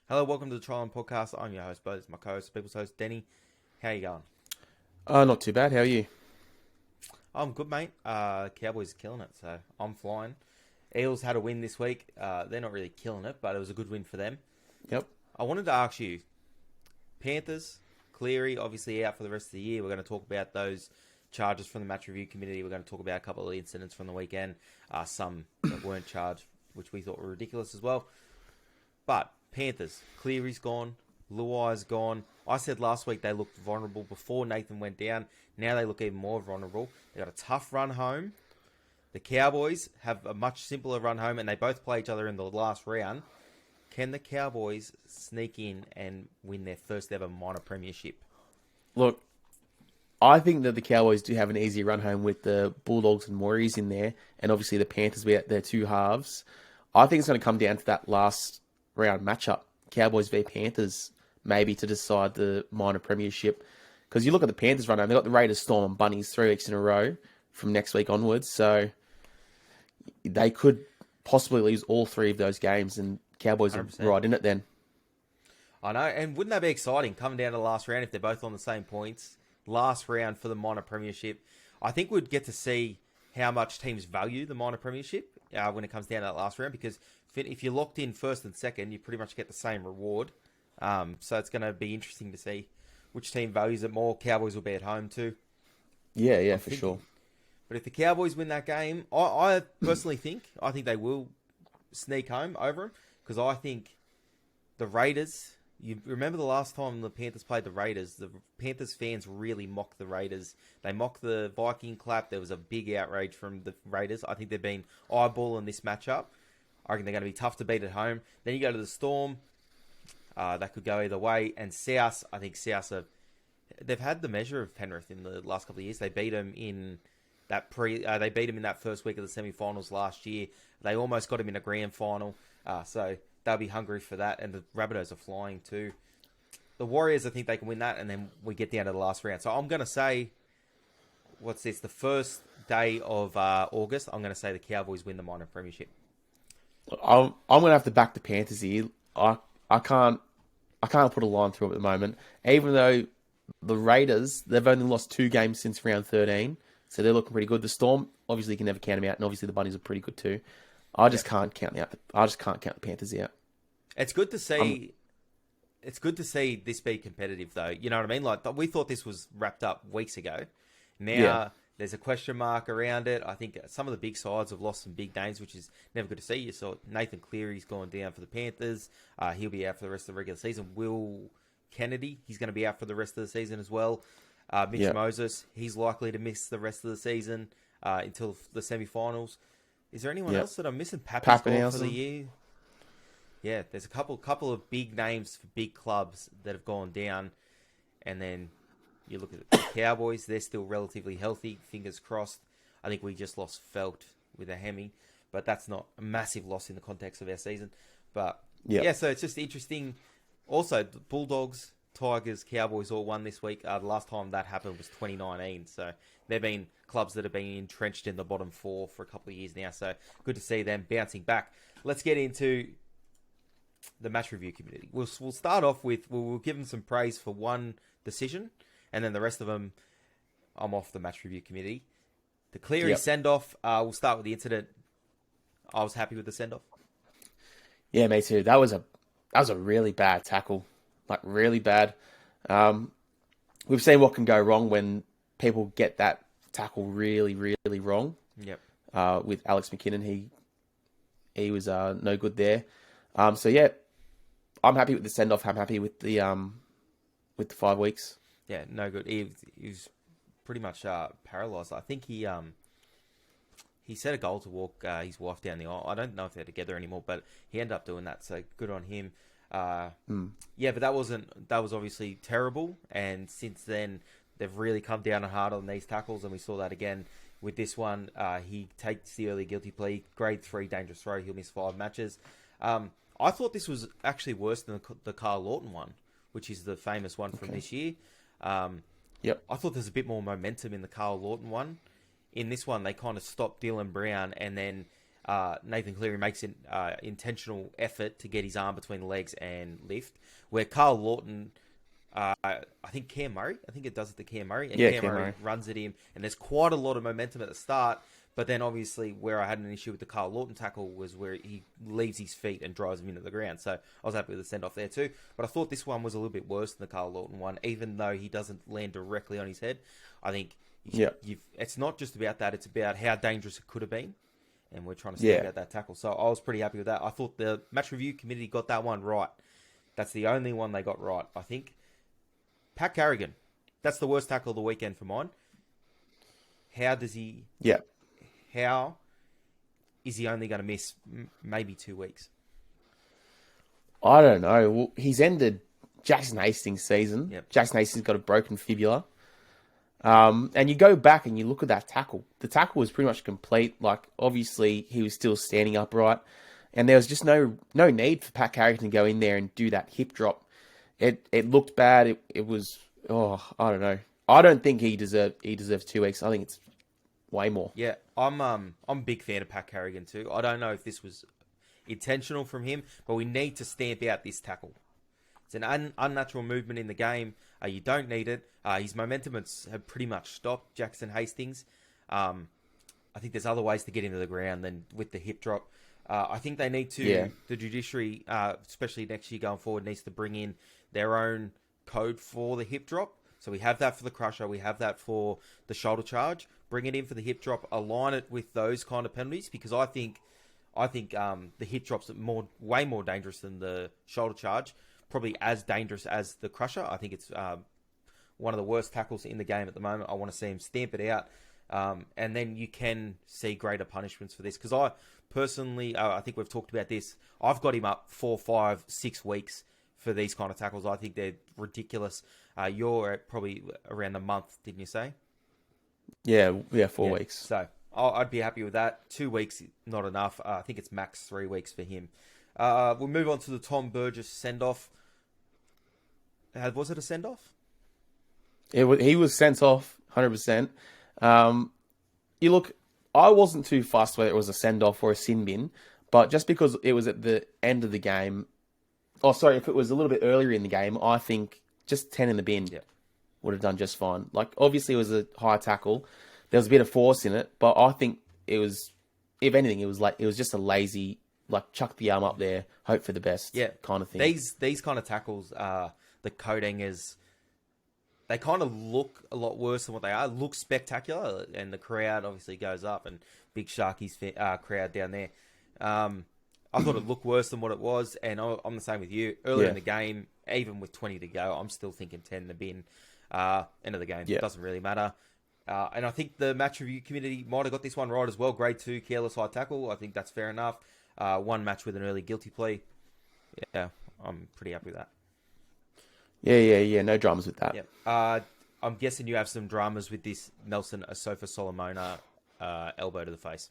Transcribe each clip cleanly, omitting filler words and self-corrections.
Hello, welcome to the Trial and Podcast. I'm your host, Bo. It's my co-host, People's host, Denny. How you going? Not too bad. How are you? I'm good, mate. Cowboys are killing it, so I'm flying. Eels had a win this week. They're not really killing it, but it was a good win for them. Yep. I wanted to ask you, Panthers, Cleary, obviously out for the rest of the year. We're going to talk about those charges from the match review committee. We're going to talk about a couple of incidents from the weekend. Some that weren't charged, which we thought were ridiculous as well. But Panthers, Cleary's gone, Luai's gone. I said last week they looked vulnerable before Nathan went down. Now they look even more vulnerable. They got a tough run home. The Cowboys have a much simpler run home, and they both play each other in the last round. Can the Cowboys sneak in and win their first ever minor premiership? Look, I think that the Cowboys do have an easy run home with the Bulldogs and Warriors in there, and obviously the Panthers be at their two halves. I think it's going to come down to that last round matchup, Cowboys v Panthers, maybe to decide the minor premiership. Because you look at the Panthers run home, they've got the Raiders, Storm, and Bunnies 3 weeks in a row from next week onwards, so they could possibly lose all three of those games, and Cowboys are 100%. right in it then. I know, and wouldn't that be exciting coming down to the last round if they're both on the same points? Last round for the minor premiership. I think we'd get to see how much teams value the minor premiership when it comes down to that last round, because if you're locked in first and second, you pretty much get the same reward. So it's going to be interesting to see which team values it more. Cowboys will be at home too. Yeah, I'm for thinking. sure. But if the Cowboys win that game, I personally think they will sneak home over them, because I think the Raiders. You remember the last time the Panthers played the Raiders? The Panthers fans really mocked the Raiders. They mocked the Viking clap. There was a big outrage from the Raiders. I think they've been eyeballing this matchup. I reckon they're going to be tough to beat at home. Then you go to the Storm. That could go either way. And South, I think South they've had the measure of Penrith in the last couple of years. They beat them in that they beat them in that first week of the semi-finals last year. They almost got him in a grand final. So they'll be hungry for that. And the Rabbitohs are flying too. The Warriors, I think they can win that, and then we get down to the last round. So I'm going to say, what's this? The first day of August, I'm going to say the Cowboys win the minor premiership. I'm going to have to back the Panthers here. I can't put a line through it at the moment. Even though the Raiders, they've only lost 2 games since round 13, so they're looking pretty good. The Storm, obviously, you can never count them out, and obviously the Bunnies are pretty good too. I just can't count the Panthers out. It's good to see. It's good to see this be competitive, though. You know what I mean? Like, we thought this was wrapped up weeks ago. Now there's a question mark around it. I think some of the big sides have lost some big names, which is never good to see. You saw Nathan Cleary's gone down for the Panthers. He'll be out for the rest of the regular season. Will Kennedy, he's going to be out for the rest of the season as well. Mitch Moses, he's likely to miss the rest of the season until the semi-finals. Is there anyone else that I'm missing? Pappy's gone for the year. Yeah, there's a couple of big names for big clubs that have gone down, and then you look at the Cowboys; they're still relatively healthy. Fingers crossed. I think we just lost Felt with a hemi, but that's not a massive loss in the context of our season. But yeah, so it's just interesting. Also, the Bulldogs, Tigers, Cowboys all won this week. The last time that happened was 2019, so they've been clubs that have been entrenched in the bottom 4 for a couple of years now. So good to see them bouncing back. Let's get into the match review committee. We'll start off with, we'll give them some praise for one decision, and then the rest of them, I'm off the match review committee. The Cleary send-off, we'll start with the incident. I was happy with the send-off. Yeah, me too. That was a really bad tackle, like really bad. We've seen what can go wrong when people get that tackle really, really wrong. Yep. With Alex McKinnon, he was no good there. So yeah, I'm happy with the send off. I'm happy with the 5 weeks. Yeah, no good. He was pretty much paralysed. I think he set a goal to walk his wife down the aisle. I don't know if they're together anymore, but he ended up doing that. So good on him. Yeah, but that was obviously terrible. And since then, they've really come down hard on these tackles, and we saw that again with this one. He takes the early guilty plea, grade 3 dangerous throw. He'll miss 5 matches. I thought this was actually worse than the Carl Lawton one, which is the famous one from this year. I thought there's a bit more momentum in the Carl Lawton one. In this one, they kind of stopped Dylan Brown, and then Nathan Cleary makes an intentional effort to get his arm between the legs and lift, where Carl Lawton, I think Cam Murray, I think it does it to Cam Murray, and Cam Murray runs at him, and there's quite a lot of momentum at the start, but then obviously where I had an issue with the Carl Lawton tackle was where he leaves his feet and drives him into the ground, so I was happy with the send-off there too, but I thought this one was a little bit worse than the Carl Lawton one, even though he doesn't land directly on his head. I think it's not just about that, it's about how dangerous it could have been. And we're trying to stamp out that tackle. So I was pretty happy with that. I thought the match review committee got that one right. That's the only one they got right, I think. Pat Carrigan. That's the worst tackle of the weekend for mine. How does he... Yeah. How is he only going to miss maybe 2 weeks? I don't know. Well, he's ended Jackson Hastings' season. Yep. Jackson Hastings got a broken fibula. And you go back and you look at that tackle. The tackle was pretty much complete. Like, obviously, he was still standing upright. And there was just no need for Pat Carrigan to go in there and do that hip drop. It looked bad. It was, I don't know. I don't think he deserves 2 weeks. I think it's way more. Yeah, I'm a big fan of Pat Carrigan too. I don't know if this was intentional from him, but we need to stamp out this tackle. It's an unnatural movement in the game. You don't need it. His momentum have pretty much stopped, Jackson Hastings. I think there's other ways to get into the ground than with the hip drop. I think they need to, the judiciary, especially next year going forward, needs to bring in their own code for the hip drop. So we have that for the crusher. We have that for the shoulder charge. Bring it in for the hip drop. Align it with those kind of penalties, because I think the hip drop's way more dangerous than the shoulder charge. Probably as dangerous as the crusher. I think it's one of the worst tackles in the game at the moment. I want to see him stamp it out. And then you can see greater punishments for this. Because I personally, I think we've talked about this. I've got him up 4, 5, 6 weeks for these kind of tackles. I think they're ridiculous. You're at probably around a month, didn't you say? Yeah, 4 weeks. So I'd be happy with that. 2 weeks, not enough. I think it's max 3 weeks for him. We'll move on to the Tom Burgess send-off. Was it a send-off? He was sent off, 100%. You look, I wasn't too fussed whether it was a send-off or a sin bin, but just because it was at the end of the game, if it was a little bit earlier in the game, I think just 10 in the bin would have done just fine. Like, obviously it was a high tackle. There was a bit of force in it, but I think it was, if anything, it was just a lazy, like, chuck the arm up there, hope for the best kind of thing. These kind of tackles, the coding is, they kind of look a lot worse than what they are. Look spectacular, and the crowd obviously goes up, and big Sharkies crowd down there. I thought it looked worse than what it was, and I'm the same with you. Earlier in the game, even with 20 to go, I'm still thinking 10 in the bin. End of the game, it doesn't really matter. And I think the match review committee might have got this one right as well. Grade 2, careless high tackle. I think that's fair enough. One match with an early guilty plea. Yeah, I'm pretty happy with that. Yeah. No dramas with that. Yeah. I'm guessing you have some dramas with this Nelson Asofa Solomona elbow to the face.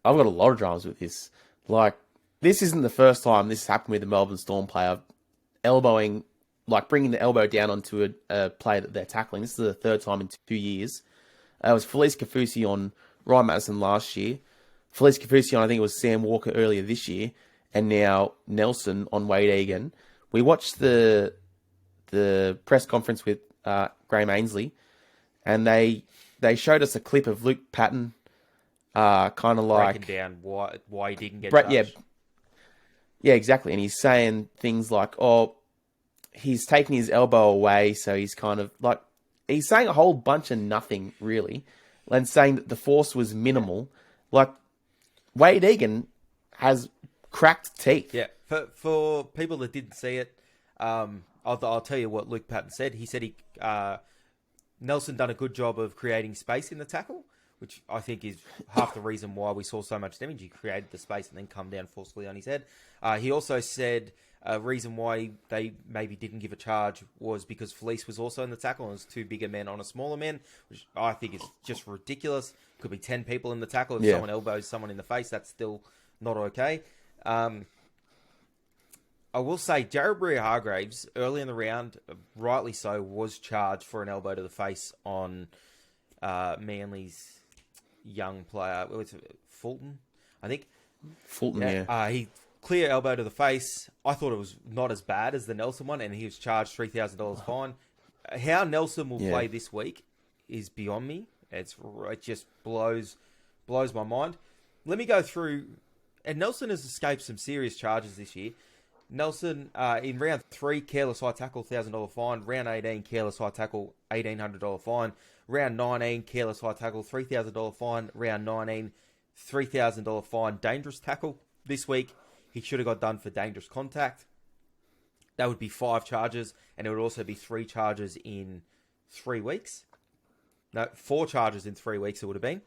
I've got a lot of dramas with this. Like, this isn't the first time this has happened with the Melbourne Storm player elbowing, like bringing the elbow down onto a player that they're tackling. This is the third time in 2 years. It was Felice Kafusi on Ryan Madison last year. Felice Kafusi on, I think it was Sam Walker earlier this year. And now Nelson on Wade Egan. We watched the press conference with Graham Ainsley, and they showed us a clip of Luke Patton, kind of like breaking down why he didn't get charged. Yeah, exactly. And he's saying things like, he's taking his elbow away, so he's kind of like, he's saying a whole bunch of nothing really, and saying that the force was minimal. Like, Wade Egan has cracked teeth. Yeah. For people that didn't see it, I'll tell you what Luke Patton said. He said Nelson done a good job of creating space in the tackle, which I think is half the reason why we saw so much damage. He created the space and then come down forcefully on his head. He also said a reason why they maybe didn't give a charge was because Felice was also in the tackle and it was 2 bigger men on a smaller man, which I think is just ridiculous. Could be 10 people in the tackle. If someone elbows someone in the face, that's still not okay. I will say, Jared Brewer-Hargraves, early in the round, rightly so, was charged for an elbow to the face on Manly's young player. Was it Fulton? I think. Fulton, He clear elbow to the face. I thought it was not as bad as the Nelson one, and he was charged $3,000 fine. How Nelson will play this week is beyond me. It just blows my mind. Let me go through, and Nelson has escaped some serious charges this year. Nelson, in round 3, careless high tackle, $1,000 fine. Round 18, careless high tackle, $1,800 fine. Round 19, careless high tackle, $3,000 fine. Round 19, $3,000 fine. Dangerous tackle. This week, he should have got done for dangerous contact. That would be 5 charges, and it would also be 3 charges in 3 weeks. No, 4 charges in 3 weeks it would have been.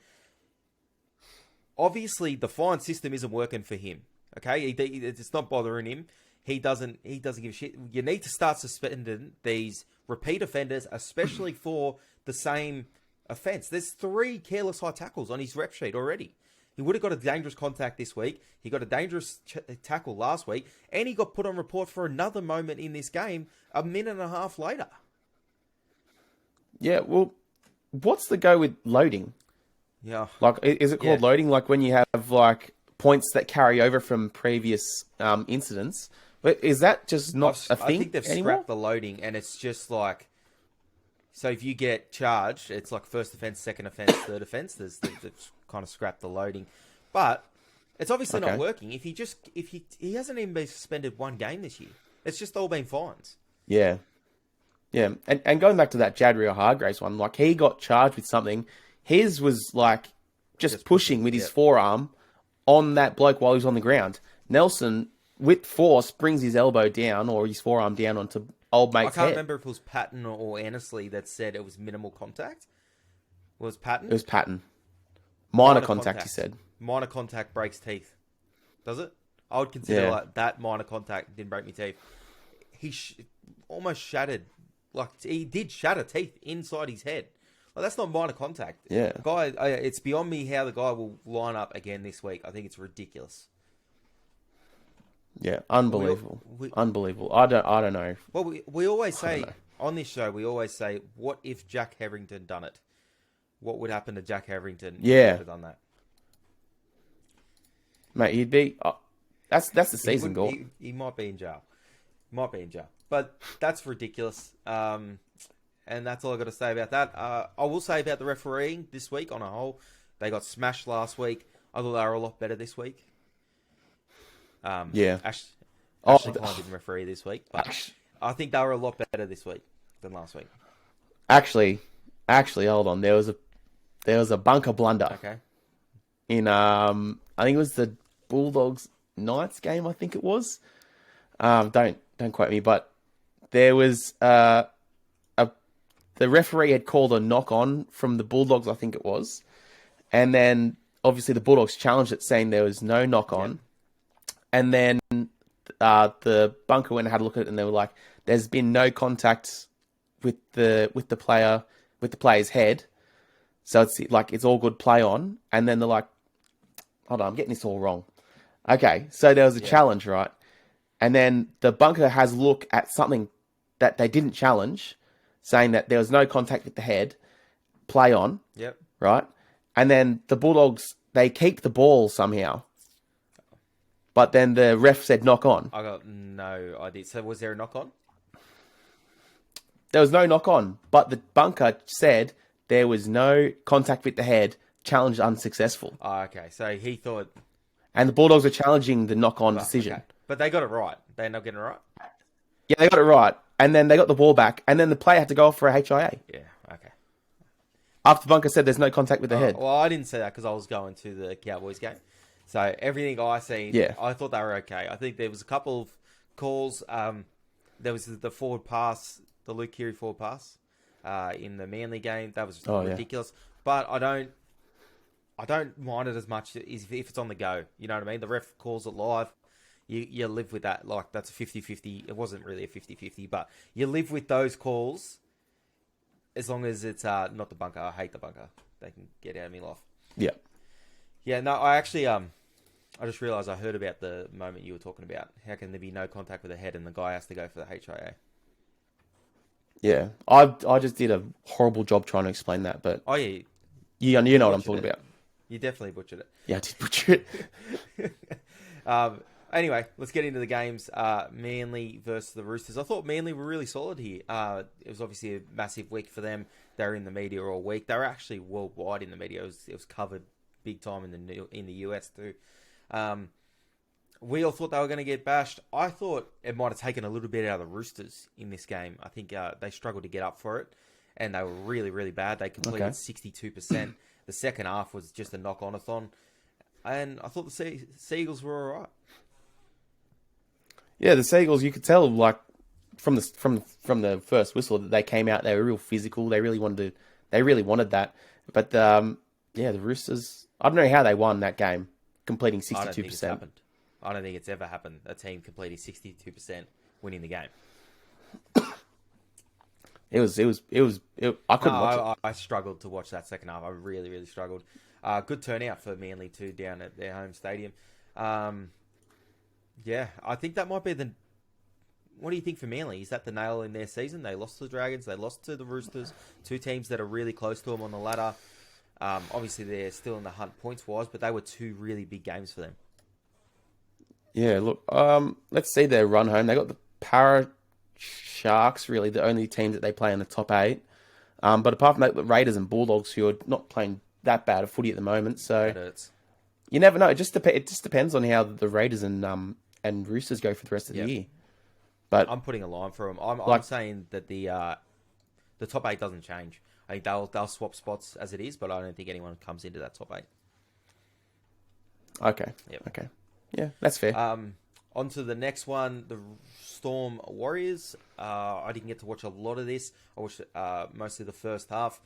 Obviously, the fine system isn't working for him. Okay, it's not bothering him. He doesn't give a shit. You need to start suspending these repeat offenders, especially for the same offence. There's 3 careless high tackles on his rep sheet already. He would have got a dangerous contact this week. He got a dangerous tackle last week, and he got put on report for another moment in this game a minute and a half later. Yeah, well, what's the go with loading? Yeah. Like, is it called loading? Like when you have like points that carry over from previous incidents? But is that just not a thing I think they've anymore? scrapped the loading, and it's just like, so if you get charged, it's like first offence, second offence, third offence. They've kind of scrapped the loading, but it's obviously not working. If he hasn't even been suspended 1 game this year, it's just all been fines. Yeah. Yeah, and going back to that Jadriel Hargraves one, like he got charged with something. His was like just pushing with his forearm on that bloke while he was on the ground. Nelson, with force, brings his elbow down or his forearm down onto old mate's head. I can't remember if it was Patton or Annesley that said it was minimal contact. Was Patton? It was Patton. Minor contact, he said. Minor contact breaks teeth. Does it? I would consider like that minor contact didn't break my teeth. He almost shattered. Like, he did shatter teeth inside his head. Like, that's not minor contact. Yeah. Guy, it's beyond me how the guy will line up again this week. I think it's ridiculous. Yeah, unbelievable. Unbelievable. I don't know. Well, we always say, on this show, what if Jack Hetherington done it? What would happen to Jack Hetherington if he had done that? Mate, he'd be... that's the season goal. He might be in jail. But that's ridiculous. And that's all I've got to say about that. I will say about the refereeing this week on a whole. They got smashed last week. I thought they were a lot better this week. Ashley Klein didn't referee this week. But I think they were a lot better this week than last week. Actually, hold on. There was a bunker blunder. Okay. In, I think it was the Bulldogs Knights game, I think it was. Don't quote me, but there was the referee had called a knock on from the Bulldogs, I think it was, and then obviously the Bulldogs challenged it, saying there was no knock on, and then the bunker went and had a look at it, and they were like, "There's been no contact with the player's head, so it's all good, play on." And then they're like, "Hold on, I'm getting this all wrong." Okay, so there was a challenge, right? And then the bunker has a look at something that they didn't challenge, saying that there was no contact with the head, play on. Yep. Right? And then the Bulldogs, they keep the ball somehow. But then the ref said knock on. I got no idea. So was there a knock on? There was no knock on, but the bunker said there was no contact with the head, challenge unsuccessful. Oh, okay. So he thought... And the Bulldogs are challenging the knock-on decision. Okay. But they got it right. They ended up getting it right? Yeah, they got it right. And then they got the ball back, and then the player had to go off for a HIA. Yeah, okay. After the bunker said there's no contact with the head. Well, I didn't say that because I was going to the Cowboys game. So everything I seen, I thought they were okay. I think there was a couple of calls. There was the forward pass, the Luke Keary forward pass in the Manly game. That was ridiculous. Yeah. But I don't mind it as much if it's on the go. You know what I mean? The ref calls it live. You live with that. Like, that's a 50-50. It wasn't really a 50-50, but you live with those calls as long as it's not the bunker. I hate the bunker. They can get out of me life. Yeah. Yeah, no, I actually, I just realised I heard about the moment you were talking about. How can there be no contact with the head and the guy has to go for the HIA? Yeah. I just did a horrible job trying to explain that, but... Oh, yeah. You know what I'm talking about. You definitely butchered it. Yeah, I did butcher it. Anyway, let's get into the games. Manly versus the Roosters. I thought Manly were really solid here. It was obviously a massive week for them. They were in the media all week. They were actually worldwide in the media. It was covered big time in the US too. We all thought they were going to get bashed. I thought it might have taken a little bit out of the Roosters in this game. I think they struggled to get up for it, and they were really, really bad. They completed 62%. The second half was just a knock-on-a-thon, and I thought the Seagulls were all right. Yeah, the Seagulls, you could tell, like, from the first whistle that they came out, they were real physical. They really wanted that. But, the Roosters, I don't know how they won that game, completing 62%. I don't think it's happened. I don't think it's ever happened. A team completing 62% winning the game. I couldn't watch it. I struggled to watch that second half. I really, really struggled. Good turnout for Manly too down at their home stadium. Yeah, I think that might be the... What do you think for Manly? Is that the nail in their season? They lost to the Dragons. They lost to the Roosters. Two teams that are really close to them on the ladder. Obviously, they're still in the hunt points-wise, but they were two really big games for them. Yeah, look, let's see their run home. They got the Para Sharks, really, the only teams that they play in the top 8. But apart from that, the Raiders and Bulldogs, who are not playing that bad of footy at the moment. So That hurts. You never know. It just depends on how the Raiders and Roosters go for the rest of the year. But I'm putting a line for them. I'm saying that the top 8 doesn't change. I think they'll swap spots as it is, but I don't think anyone comes into that top 8. Okay. Yep. Okay. Yeah, that's fair. On to the next one, the Storm Warriors. I didn't get to watch a lot of this. I watched mostly the first half,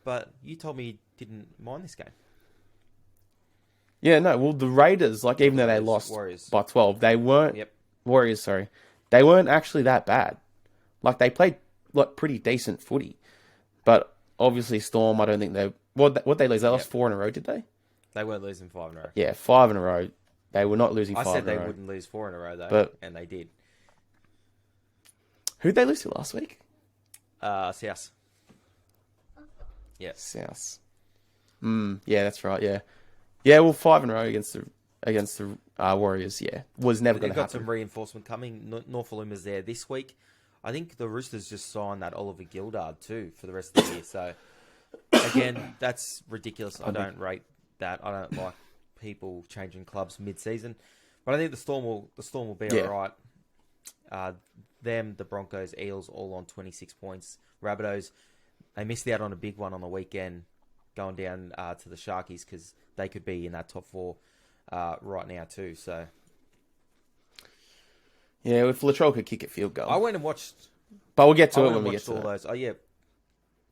but you told me you didn't mind this game. Yeah, no. Well, the Raiders, like, even though they lost by 12, they weren't Warriors. Sorry, they weren't actually that bad. Like, they played like pretty decent footy, but obviously Storm. I don't think they what they lose. They lost 4 in a row, did they? They weren't losing 5 in a row. Yeah, 5 in a row. They were not losing 5 in a row. I said they wouldn't lose 4 in a row, though, and they did. Who'd they lose to last week? South. Yeah. South. Yeah, that's right, yeah. Yeah, well, 5 in a row against the Warriors, yeah. Was never going to happen. They've got some reinforcement coming. Norfolk there this week. I think the Roosters just signed that Oliver Gildard, too, for the rest of the year. So, again, that's ridiculous. I don't rate that. I don't like people changing clubs mid-season, but I think the Storm will be all right. The Broncos, Eels, all on 26 points. Rabbitohs, they missed out on a big one on the weekend, going down to the Sharkies because they could be in that top 4 right now too. So, yeah, if Latrell could kick a field goal, I went and watched. But we'll get to it when we get to those. Oh yeah.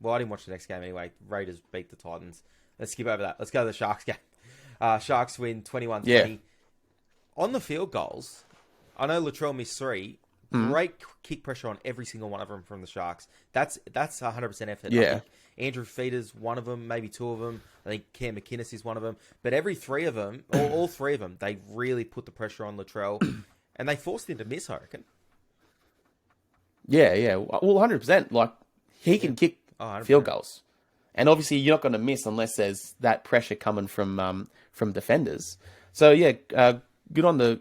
Well, I didn't watch the next game anyway. Raiders beat the Titans. Let's skip over that. Let's go to the Sharks game. Sharks win 21-20. Yeah. On the field goals, I know Latrell missed 3. Great kick pressure on every single one of them from the Sharks. That's 100% effort. Yeah. I think Andrew Feeder's one of them, maybe 2 of them. I think Cam McInnes is one of them. But every 3 of them, all 3 of them, they really put the pressure on Latrell, and they forced him to miss, I reckon. Yeah. Well, 100%. Like, he can kick field goals. And obviously, you're not going to miss unless there's that pressure coming from defenders. So yeah, good on the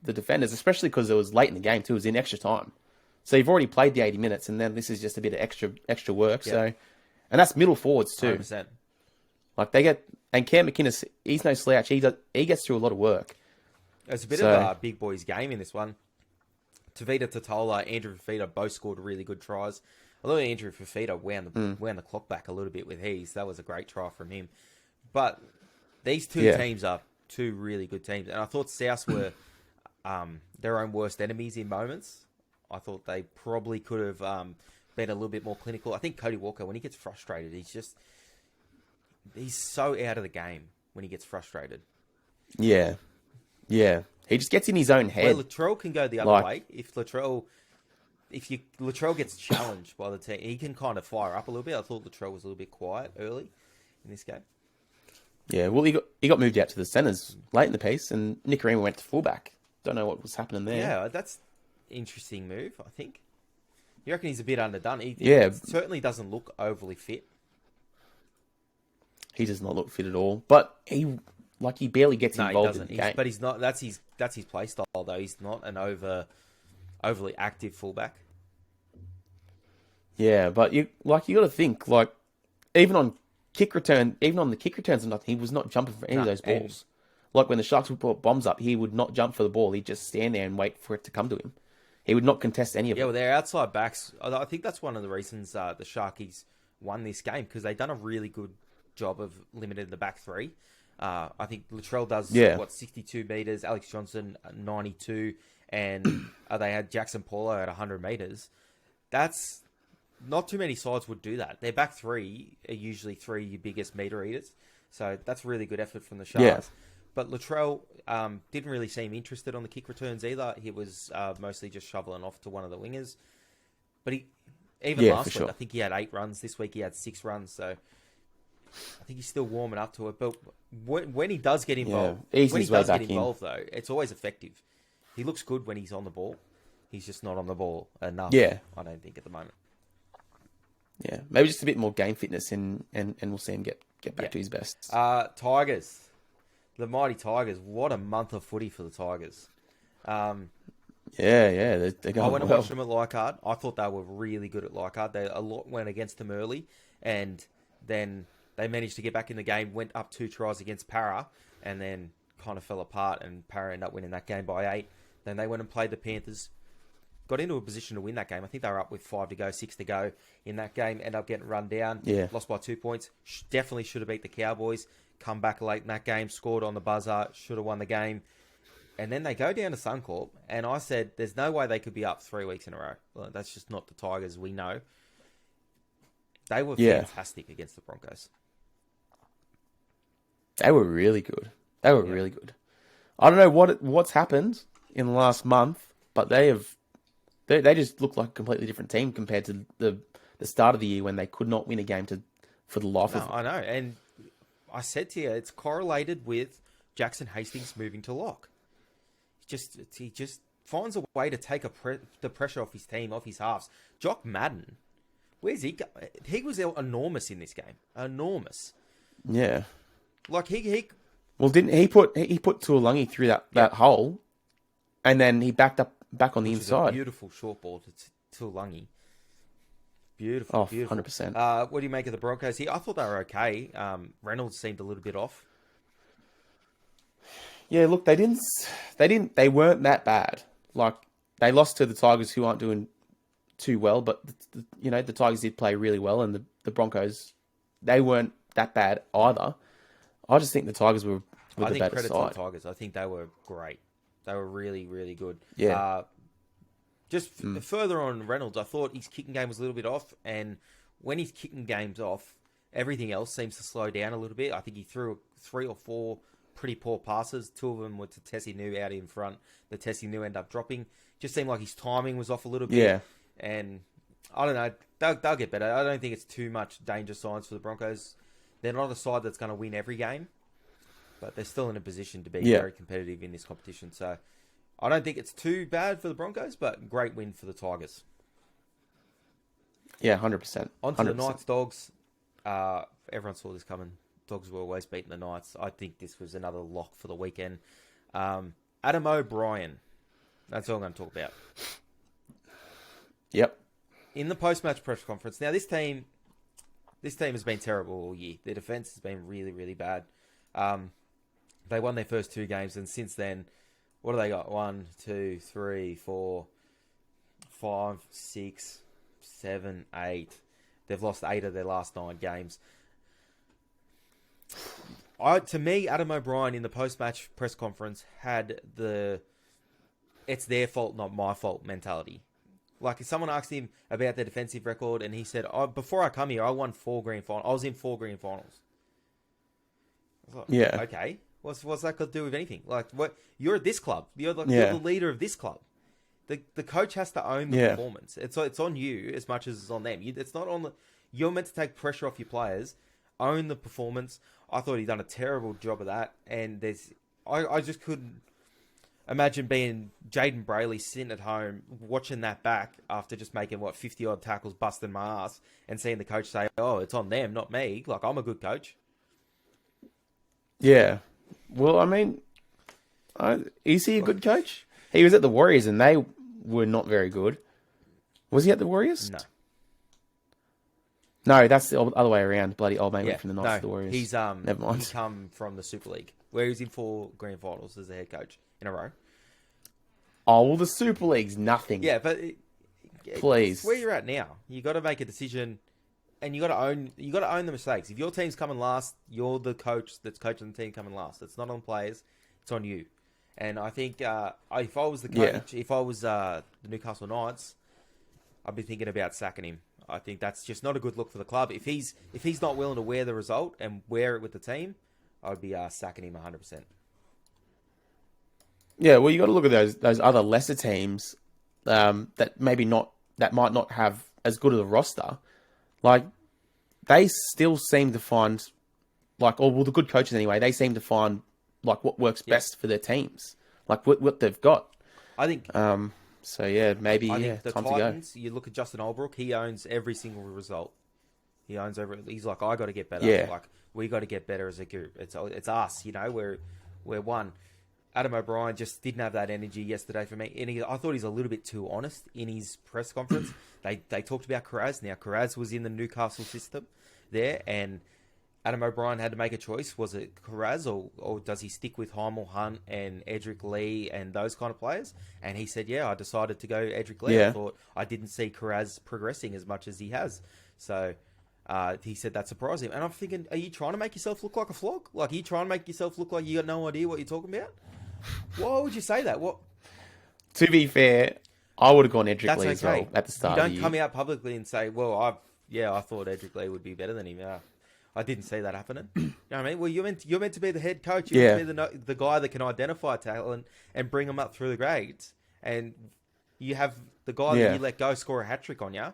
defenders, especially because it was late in the game too. It was in extra time, so you've already played the 80 minutes, and then this is just a bit of extra work. So, and that's middle forwards too. 100%. Like they get, and Cam McInnes, he's no slouch. He gets through a lot of work. It's a bit of a big boys game in this one. Tavita Totola, Andrew Fafita both scored really good tries. Although Andrew Fafita wound the clock back a little bit with his. That was a great try from him. But these two teams are 2 really good teams. And I thought South were their own worst enemies in moments. I thought they probably could have been a little bit more clinical. I think Cody Walker, when he gets frustrated, he's so out of the game when he gets frustrated. Yeah. He just gets in his own head. Well, Latrell can go the other way. If Latrell gets challenged by the team, he can kind of fire up a little bit. I thought Latrell was a little bit quiet early in this game. Yeah, well, he got moved out to the centres late in the piece, and Nicarima went to fullback. Don't know what was happening there. Yeah, that's an interesting move, I think. You reckon he's a bit underdone? He certainly doesn't look overly fit. He does not look fit at all. But he barely gets No, he involved in doesn't. the game. But he's not. That's his play style though. He's not an overly active fullback. Yeah, but you got to think even on the kick returns and nothing, he was not jumping for any of No, those balls. Like when the Sharks would put bombs up, he would not jump for the ball. He'd just stand there and wait for it to come to him. He would not contest any of Yeah, it. well, their outside backs. I think that's one of the reasons the Sharkies won this game because they've done a really good job of limiting the back three. I think Latrell does 62 meters, Alex Johnson 92, and they had Jackson Paulo at 100 meters. That's not too many sides would do that. Their back three are usually three biggest meter eaters, so that's really good effort from the Sharks. Yeah. But Latrell didn't really seem interested on the kick returns either. He was mostly just shoveling off to one of the wingers. But last week, sure. I think he had 8 runs. This week he had 6 runs. So I think he's still warming up to it. But when he does get involved, though, it's always effective. He looks good when he's on the ball. He's just not on the ball enough. Yeah. I don't think at the moment. Yeah, maybe just a bit more game fitness and we'll see him get back to his best. Tigers. The mighty Tigers. What a month of footy for the Tigers. Yeah, they're going I went and well. watched them at Leichhardt. I thought they were really good at Leichhardt. A lot went against them early, and then they managed to get back in the game, went up 2 tries against Para, and then kind of fell apart, and Para ended up winning that game by 8. Then they went and played the Panthers. Got into a position to win that game. I think they were up with 5 to go, 6 to go in that game. Ended up getting run down. Yeah. Lost by 2 points. Definitely should have beat the Cowboys. Come back late in that game. Scored on the buzzer. Should have won the game. And then they go down to Suncorp. And I said, there's no way they could be up 3 weeks in a row. Well, that's just not the Tigers we know. They were fantastic against the Broncos. They were really good. Really good. I don't know what's happened in the last month, but they just look like a completely different team compared to the start of the year when they could not win a game for the life of them. I know, and I said to you, it's correlated with Jackson Hastings moving to lock. He just finds a way to take the pressure off his team, off his halves. Jock Madden, where's he go? He was enormous in this game. Enormous. Yeah. Like he Well, didn't he put Tuolungi through that hole, and then he backed up back on the inside. A beautiful short ball to Tuolungi. Beautiful, beautiful. 100%. What do you make of the Broncos here? I thought they were okay. Reynolds seemed a little bit off. Yeah, look, they weren't that bad. Like, they lost to the Tigers, who aren't doing too well, but the Tigers did play really well, and the Broncos, they weren't that bad either. I just think the Tigers were the better credit side. to the Tigers. I think they were great. They were really, really good. Yeah. Further on Reynolds, I thought his kicking game was a little bit off, and when his kicking game's off, everything else seems to slow down a little bit. I think he threw 3 or 4 pretty poor passes. 2 of them were to Tessie New out in front. The Tessie New ended up dropping. Just seemed like his timing was off a little bit. Yeah. And I don't know. They'll get better. I don't think it's too much danger signs for the Broncos. They're not a side that's going to win every game, but they're still in a position to be very competitive in this competition. So I don't think it's too bad for the Broncos, but great win for the Tigers. Yeah, 100%. On to the Knights Dogs. Everyone saw this coming. Dogs were always beating the Knights. I think this was another lock for the weekend. Adam O'Brien. That's all I'm going to talk about. Yep. In the post-match press conference. Now, this team has been terrible all year. Their defense has been really, really bad. They won their first 2 games, and since then, what do they got? 1, 2, 3, 4, 5, 6, 7, 8. They've lost 8 of their last 9 games. To me, Adam O'Brien in the post-match press conference had it's their fault, not my fault mentality. Like, if someone asked him about their defensive record, and he said, before I come here, I won 4 grand finals. I was in 4 grand finals. I was like, okay. What's that got to do with anything? Like, what? You're at this club. You're the leader of this club. The coach has to own the performance. It's on you as much as it's on them. It's not on you're meant to take pressure off your players, own the performance. I thought he'd done a terrible job of that, and I just couldn't imagine being Jaden Brayley sitting at home watching that back after just making 50 odd tackles, busting my ass, and seeing the coach say, "Oh, it's on them, not me." Like, I'm a good coach. Yeah. Well, I mean, is he a good coach? He was at the Warriors and they were not very good. Was he at the Warriors? No. No, that's the other way around. Bloody old mate Yeah, went from the Knights no, to the Warriors. he's Never mind. he's come from the Super League, where he's in 4 grand finals as a head coach in a row. Oh, well, the Super League's nothing. Yeah, but Please. it's where you're at now. You got to make a decision, and you got to own the mistakes. If your team's coming last, you're the coach that's coaching the team coming last. It's not on players; it's on you. And I think if I was the coach, if I was the Newcastle Knights, I'd be thinking about sacking him. I think that's just not a good look for the club. If he's not willing to wear the result and wear it with the team, I'd be sacking him 100%. Yeah, well, you got to look at those other lesser teams that might not have as good of a roster. Like they still seem to find the good coaches anyway. They seem to find like what works best for their teams, like what they've got. I think. So yeah, maybe think the time Titans, to go. You look at Justin Holbrook, he owns every single result. He owns every. He's like, I got to get better. Yeah. Like we got to get better as a group. It's us. We're one. Adam O'Brien just didn't have that energy yesterday for me. And I thought he's a little bit too honest in his press conference. They talked about Carraz. Now, Carraz was in the Newcastle system there, and Adam O'Brien had to make a choice. Was it Carraz or does he stick with Heimel Hunt and Edric Lee and those kind of players? And he said, yeah, I decided to go Edric Lee. Yeah. I thought I didn't see Carraz progressing as much as he has. So he said that surprised him. And I'm thinking, are you trying to make yourself look like a flog? Like, are you trying to make yourself look like you got no idea what you're talking about? Why would you say that? What? To be fair, I would have gone Edric Lee That's as well okay. at the start. You of don't the come year. out publicly and say, well, I thought Edric Lee would be better than him. Yeah. I didn't see that happening. You know what I mean? Well, you're meant to be the head coach. You're meant to be the guy that can identify talent and bring them up through the grades. And you have the guy that you let go score a hat trick on you.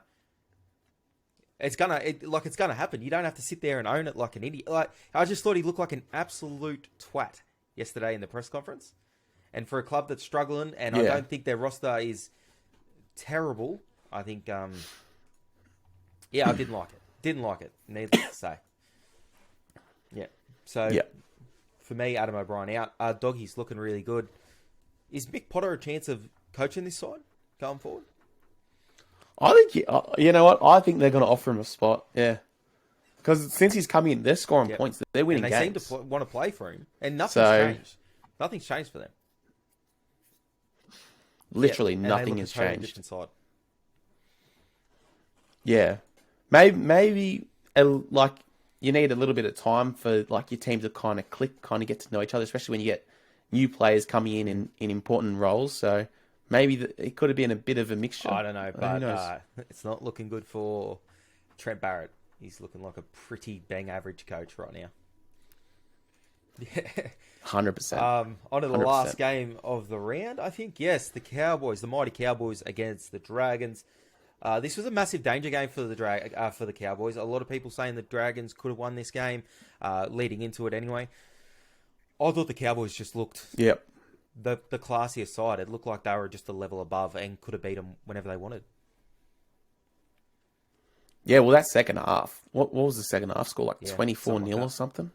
It's gonna happen. You don't have to sit there and own it like an idiot. Like I just thought he looked like an absolute twat yesterday in the press conference. And for a club that's struggling, and I don't think their roster is terrible. I think, I didn't like it. Didn't like it. Needless to say. Yeah. So, for me, Adam O'Brien out. Doggy's looking really good. Is Mick Potter a chance of coaching this side going forward? I think, you know what? I think they're going to offer him a spot. Yeah. Because since he's coming in, they're scoring points. They're winning and they games. seem to want to play for him. And nothing's changed. Nothing's changed for them. Literally nothing has totally changed. Different side. Yeah. Maybe like you need a little bit of time for like your team to kind of click, kind of get to know each other, especially when you get new players coming in important roles. So maybe it could have been a bit of a mixture. I don't know, but it's not looking good for Trent Barrett. He's looking like a pretty bang average coach right now. Yeah. 100%. On to the 100%. last game of the round, I think. Yes, the mighty Cowboys against the Dragons. This was a massive danger game for the Cowboys. A lot of people saying the Dragons could have won this game, leading into it anyway. I thought the Cowboys just looked the classier side. It looked like they were just a level above and could have beat them whenever they wanted. Yeah, well, that second half. What was the second half score? Like 24-0 or something?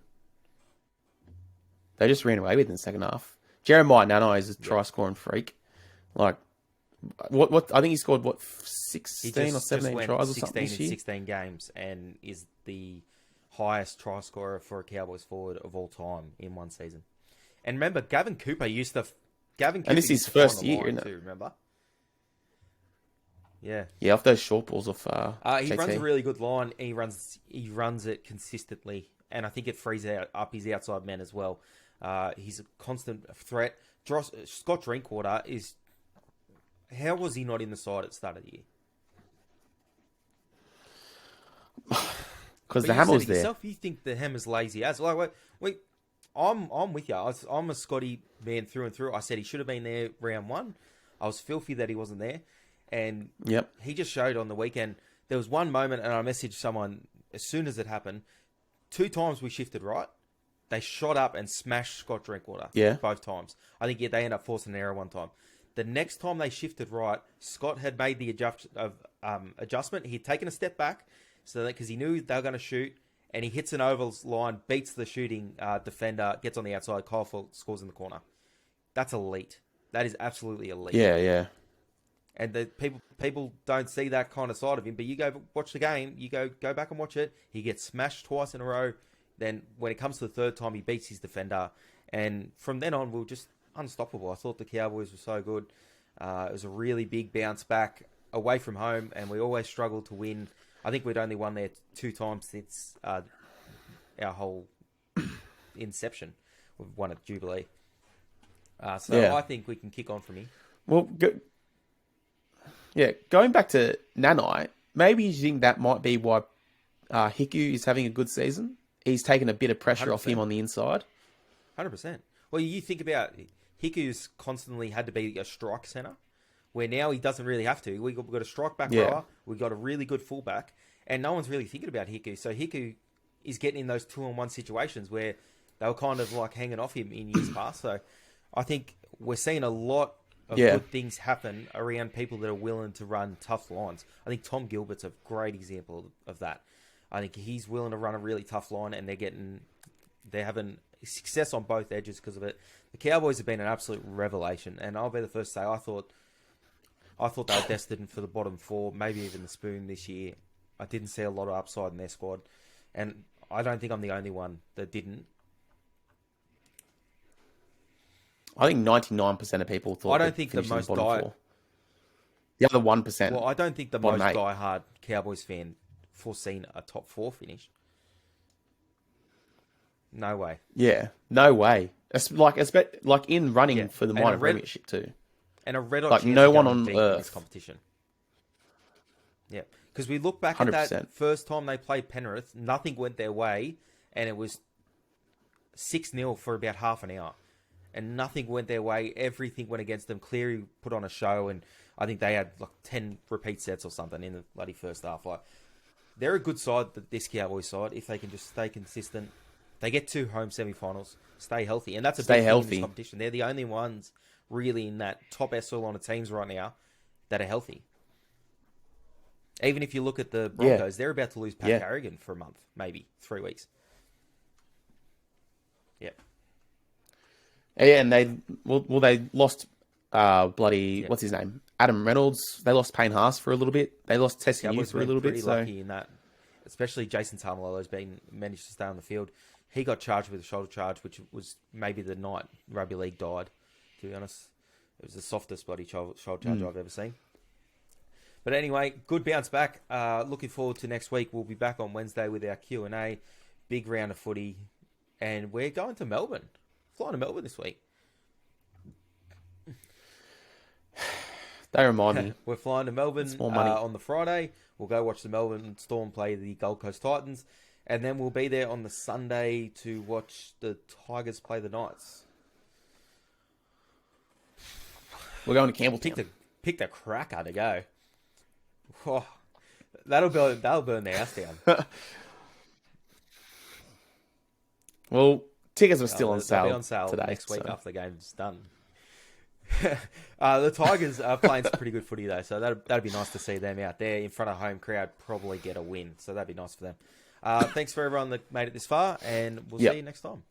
They just ran away with it in the second half. Jeremiah Nano is a try-scoring freak. Like, what? I think he scored, 16 or 17 tries or something this year? 16 games and is the highest try scorer for a Cowboys forward of all time in one season. And remember, Gavin Cooper used to... And this is his first year, isn't it? Too, remember? Yeah. Yeah, off those short balls off he JT. runs a really good line. And he runs it consistently. And I think it frees up his outside men as well. He's a constant threat. Scott Drinkwater is... How was he not in the side at the start of the year? Because the hammer was there. Yourself, you think the hammer's lazy as like wait, I'm with you. I'm a Scotty man through and through. I said he should have been there round one. I was filthy that he wasn't there, and he just showed on the weekend. There was one moment, and I messaged someone as soon as it happened. 2 times we shifted right. They shot up and smashed Scott Drinkwater. Yeah, both times. I think they ended up forcing an error one time. The next time they shifted right, Scott had made the adjustment. He'd taken a step back, so that because he knew they were going to shoot, and he hits an ovals line, beats the shooting defender, gets on the outside, Kyle scores in the corner. That's elite. That is absolutely elite. Yeah. And the people don't see that kind of side of him. But you go watch the game, you go back and watch it. He gets smashed twice in a row. Then when it comes to the third time, he beats his defender. And from then on, we were just unstoppable. I thought the Cowboys were so good. It was a really big bounce back away from home, and we always struggled to win. I think we'd only won there 2 times since our whole inception. We've won at Jubilee. I think we can kick on from here. Well, going back to Nanai, maybe you think that might be why Hiku is having a good season. He's taken a bit of pressure 100%. off him on the inside. 100%. Well, you think about Hiku's constantly had to be a strike centre, where now he doesn't really have to. We've got a strike back rower, we've got a really good fullback, and no one's really thinking about Hiku. So Hiku is getting in those 2-on-1 situations where they were kind of like hanging off him in years past. So I think we're seeing a lot of good things happen around people that are willing to run tough lines. I think Tom Gilbert's a great example of that. I think he's willing to run a really tough line, and they're having success on both edges because of it. The Cowboys have been an absolute revelation, and I'll be the first to say I thought they were destined for the bottom 4, maybe even the spoon this year. I didn't see a lot of upside in their squad, and I don't think I'm the only one that didn't. I think 99% of people thought. I don't think the most The other 1%. Well, I don't think the most diehard Cowboys fan foreseen a top 4 finish. No way. Yeah, no way. It's like in running for the minor premiership too. And a red hot like chance no of one going on deep in earth. this competition. Yeah, because we look back 100%. at that first time they played Penrith, nothing went their way, and it was 6-0 for about half an hour. And nothing went their way. Everything went against them. Cleary put on a show, and I think they had like 10 repeat sets or something in the bloody first half. Like, they're a good side, this Cowboys side, if they can just stay consistent. They get 2 home semi-finals, stay healthy. And that's a big thing in this competition. They're the only ones really in that top echelon of teams right now that are healthy. Even if you look at the Broncos, they're about to lose Pat Carrigan for a month, maybe 3 weeks. Yep. Yeah, and they lost what's his name? Adam Reynolds. They lost Payne Haas for a little bit. They lost Tessier for a little bit. So lucky in that, especially Jason Tamalolo's managed to stay on the field. He got charged with a shoulder charge, which was maybe the night rugby league died. To be honest, it was the softest bloody shoulder charge I've ever seen. But anyway, good bounce back. Looking forward to next week. We'll be back on Wednesday with our Q&A. Big round of footy, and we're going to Melbourne. Flying to Melbourne this week. They remind me. We're flying to Melbourne on the Friday. We'll go watch the Melbourne Storm play the Gold Coast Titans. And then we'll be there on the Sunday to watch the Tigers play the Knights. We're going to Campbelltown. Pick the cracker to go. Oh, that'll burn the house down. Well, tickets are still on sale. They'll be on sale today, next week after the game's done. The Tigers are playing some pretty good footy though, so that'd be nice to see them out there in front of home crowd. Probably get a win, so that'd be nice for them. Thanks for everyone that made it this far, and we'll see you next time.